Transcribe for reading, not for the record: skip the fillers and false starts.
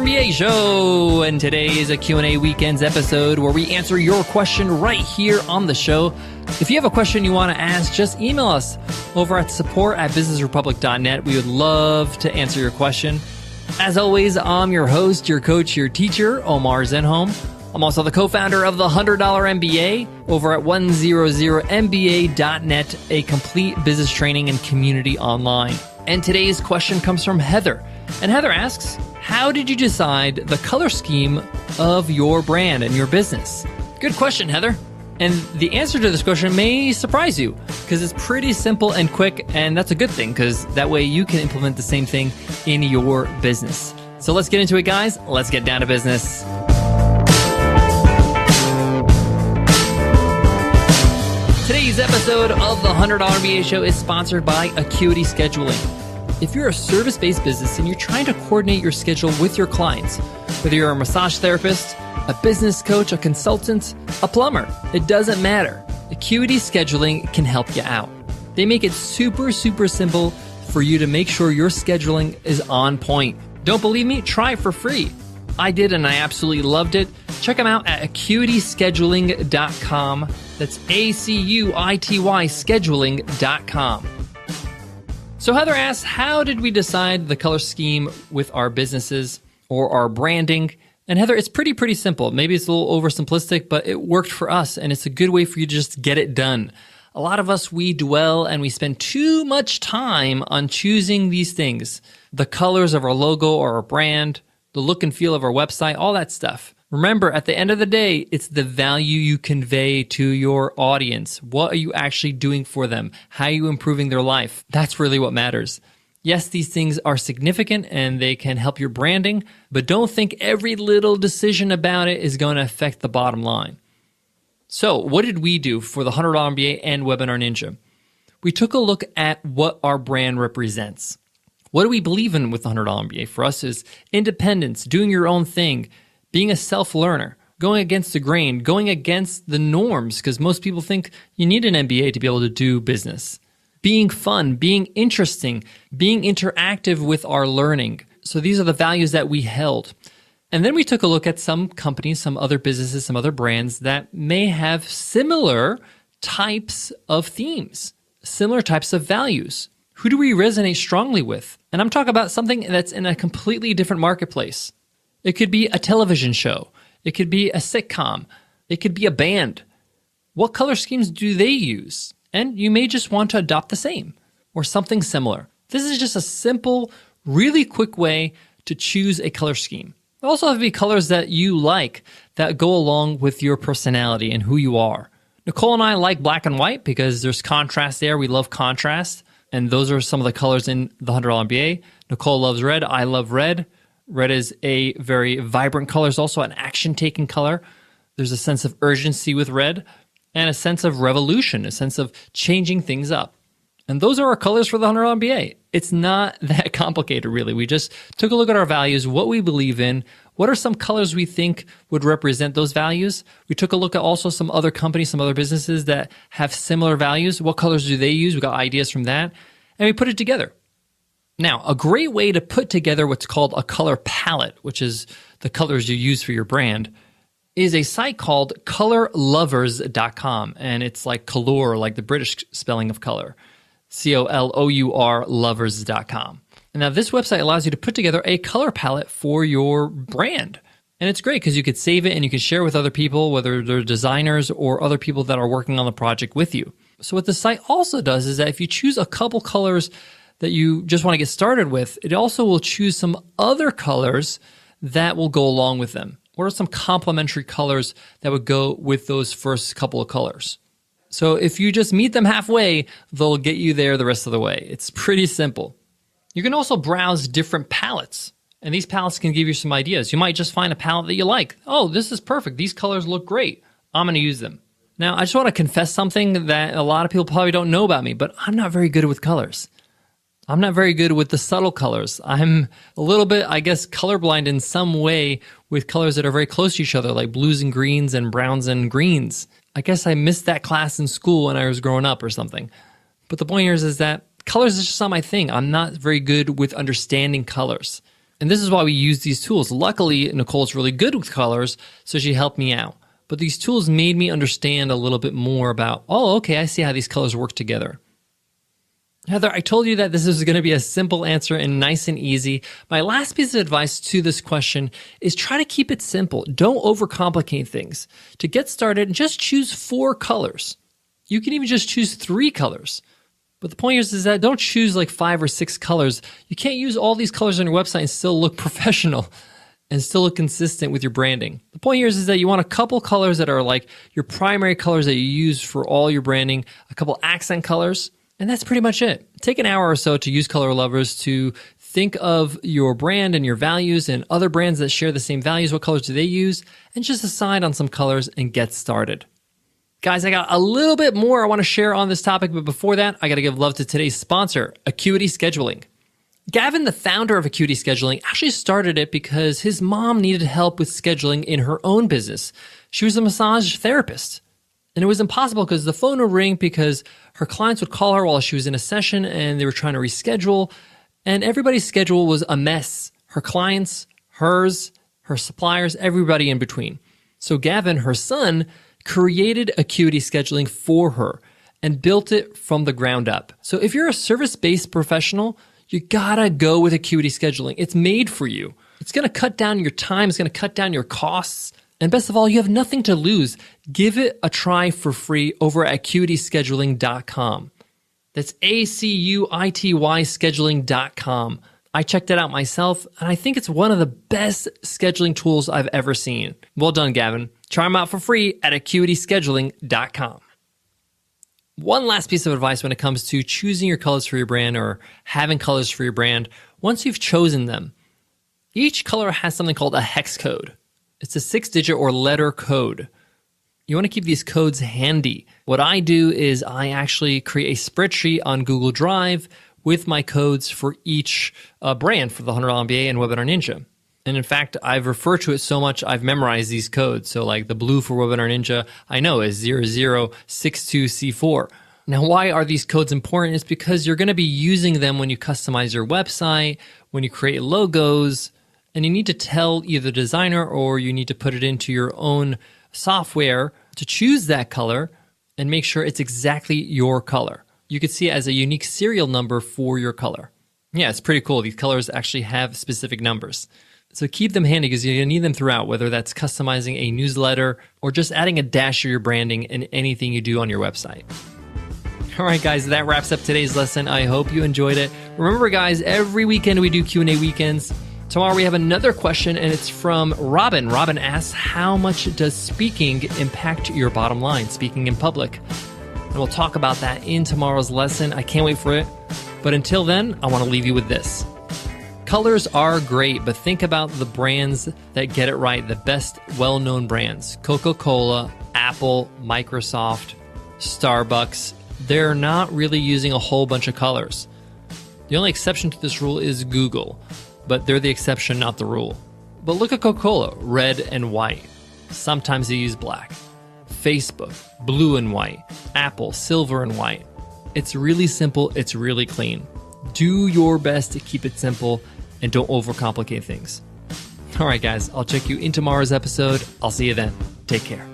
MBA Show, and today is a Q&A Weekends episode where we answer your question right here on the show. If you have a question you want to ask, just email us over at support@businessrepublic.net. We would love to answer your question. As always, I'm your host, your coach, your teacher, Omar Zenhom. I'm also the co-founder of the $100 MBA over at 100mba.net, a complete business training and community online. And today's question comes from Heather. And Heather asks, how did you decide the color scheme of your brand and your business? Good question, Heather. And the answer to this question may surprise you because it's pretty simple and quick, and that's a good thing because that way you can implement the same thing in your business. So let's get into it, guys. Let's get down to business. Today's episode of the $100 MBA Show is sponsored by Acuity Scheduling. If you're a service-based business and you're trying to coordinate your schedule with your clients, whether you're a massage therapist, a business coach, a consultant, a plumber, it doesn't matter. Acuity Scheduling can help you out. They make it super simple for you to make sure your scheduling is on point. Don't believe me? Try it for free. I did, and I absolutely loved it. Check them out at acuityscheduling.com. That's ACUITY scheduling.com. So Heather asks, how did we decide the color scheme with our businesses or our branding? And Heather, it's pretty simple. Maybe it's a little oversimplistic, but it worked for us, and it's a good way for you to just get it done. A lot of us, we dwell and we spend too much time on choosing these things. The colors of our logo or our brand, the look and feel of our website, all that stuff. Remember, at the end of the day, it's the value you convey to your audience. What are you actually doing for them? How are you improving their life? That's really what matters. Yes, these things are significant and they can help your branding, but don't think every little decision about it is going to affect the bottom line. So what did we do for the $100 MBA and Webinar Ninja? We took a look at what our brand represents. What do we believe in with the $100 MBA? For us is independence, doing your own thing, being a self-learner, going against the grain, going against the norms, because most people think you need an MBA to be able to do business. Being fun, being interesting, being interactive with our learning. So these are the values that we held. And then we took a look at some companies, some other businesses, some other brands that may have similar types of themes, similar types of values. Who do we resonate strongly with? And I'm talking about something that's in a completely different marketplace. It could be a television show. It could be a sitcom. It could be a band. What color schemes do they use? And you may just want to adopt the same or something similar. This is just a simple, really quick way to choose a color scheme. There also have to be colors that you like that go along with your personality and who you are. Nicole and I like black and white because there's contrast there. We love contrast. And those are some of the colors in the $100 MBA. Nicole loves red. I love red. Red is a very vibrant color. It's also an action-taking color. There's a sense of urgency with red and a sense of revolution, a sense of changing things up. And those are our colors for the $100 MBA. It's not that complicated, really. We just took a look at our values, what we believe in, what are some colors we think would represent those values. We took a look at also some other companies, some other businesses that have similar values. What colors do they use? We got ideas from that, and we put it together. Now, a great way to put together what's called a color palette, which is the colors you use for your brand, is a site called colorlovers.com. And it's like color, like the British spelling of color, COLOUR lovers.com. And now this website allows you to put together a color palette for your brand. And it's great because you could save it and you can share with other people, whether they're designers or other people that are working on the project with you. So what the site also does is that if you choose a couple colors that you just want to get started with, it also will choose some other colors that will go along with them. What are some complementary colors that would go with those first couple of colors? So if you just meet them halfway, they'll get you there the rest of the way. It's pretty simple. You can also browse different palettes, and these palettes can give you some ideas. You might just find a palette that you like. Oh, this is perfect. These colors look great. I'm going to use them. Now, I just want to confess something that a lot of people probably don't know about me, but I'm not very good with colors. I'm not very good with the subtle colors. I'm a little bit, I guess, colorblind in some way with colors that are very close to each other, like blues and greens and browns and greens. I guess I missed that class in school when I was growing up or something. But the point here is that colors is just not my thing. I'm not very good with understanding colors. And this is why we use these tools. Luckily, Nicole's really good with colors, so she helped me out. But these tools made me understand a little bit more about, oh, okay, I see how these colors work together. Heather, I told you that this is going to be a simple answer and nice and easy. My last piece of advice to this question is try to keep it simple. Don't overcomplicate things. To get started, just choose 4 colors. You can even just choose 3 colors. But the point is that don't choose like 5 or 6 colors. You can't use all these colors on your website and still look professional and still look consistent with your branding. The point here is that you want a couple colors that are like your primary colors that you use for all your branding, a couple accent colors, and that's pretty much it. Take an hour or so to use Color Lovers to think of your brand and your values and other brands that share the same values. What colors do they use? And just decide on some colors and get started. Guys, I got a little bit more I want to share on this topic, but before that, I got to give love to today's sponsor, Acuity Scheduling. Gavin, the founder of Acuity Scheduling, actually started it because his mom needed help with scheduling in her own business. She was a massage therapist. And it was impossible because the phone would ring because her clients would call her while she was in a session and they were trying to reschedule. And everybody's schedule was a mess. Her clients, hers, her suppliers, everybody in between. So Gavin, her son, created Acuity Scheduling for her and built it from the ground up. So if you're a service-based professional, you gotta go with Acuity Scheduling. It's made for you. It's gonna cut down your time. It's gonna cut down your costs. And best of all, you have nothing to lose. Give it a try for free over at acuityscheduling.com. That's ACUITY scheduling.com. I checked it out myself, and I think it's one of the best scheduling tools I've ever seen. Well done, Gavin. Try them out for free at acuityscheduling.com. One last piece of advice when it comes to choosing your colors for your brand or having colors for your brand. Once you've chosen them, each color has something called a hex code. It's a 6-digit or letter code. You want to keep these codes handy. What I do is I actually create a spreadsheet on Google Drive with my codes for each brand for the $100 MBA and Webinar Ninja. And in fact, I've referred to it so much, I've memorized these codes. So like the blue for Webinar Ninja, I know is 0062C4. Now, why are these codes important? It's because you're going to be using them when you customize your website, when you create logos, and you need to tell either the designer or you need to put it into your own software to choose that color and make sure it's exactly your color. You could see it as a unique serial number for your color. Yeah, it's pretty cool. These colors actually have specific numbers. So keep them handy because you're going to need them throughout, whether that's customizing a newsletter or just adding a dash of your branding in anything you do on your website. All right, guys, that wraps up today's lesson. I hope you enjoyed it. Remember, guys, every weekend we do Q&A weekends. Tomorrow we have another question, and it's from Robin. Robin asks, how much does speaking impact your bottom line, speaking in public? And we'll talk about that in tomorrow's lesson. I can't wait for it. But until then, I want to leave you with this. Colors are great, but think about the brands that get it right, the best well-known brands. Coca-Cola, Apple, Microsoft, Starbucks. They're not really using a whole bunch of colors. The only exception to this rule is Google, but they're the exception, not the rule. But look at Coca-Cola, red and white. Sometimes they use black. Facebook, blue and white. Apple, silver and white. It's really simple. It's really clean. Do your best to keep it simple and don't overcomplicate things. All right, guys, I'll check you in tomorrow's episode. I'll see you then. Take care.